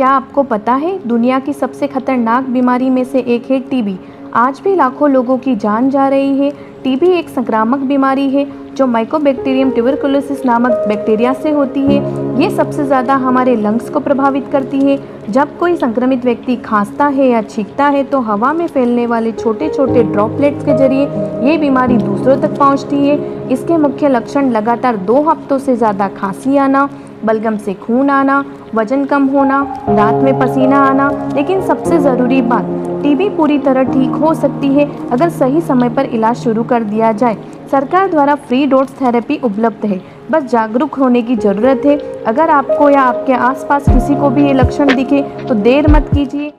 क्या आपको पता है दुनिया की सबसे खतरनाक बीमारी में से एक है टीबी। आज भी लाखों लोगों की जान जा रही है। टीबी एक संक्रामक बीमारी है जो माइकोबैक्टीरियम ट्यूबरकुलोसिस नामक बैक्टीरिया से होती है। ये सबसे ज़्यादा हमारे लंग्स को प्रभावित करती है। जब कोई संक्रमित व्यक्ति खांसता है या छींकता है तो हवा में फैलने वाले छोटे छोटे ड्रॉपलेट्स के जरिए ये बीमारी दूसरों तक पहुंचती है। इसके मुख्य लक्षण लगातार 2 हफ्तों से ज़्यादा खांसी आना, बलगम से खून आना, वजन कम होना, रात में पसीना आना। लेकिन सबसे ज़रूरी बात, टीबी पूरी तरह ठीक हो सकती है अगर सही समय पर इलाज शुरू कर दिया जाए। सरकार द्वारा फ्री डोट्स थेरेपी उपलब्ध है, बस जागरूक होने की ज़रूरत है। अगर आपको या आपके आसपास किसी को भी ये लक्षण दिखे तो देर मत कीजिए।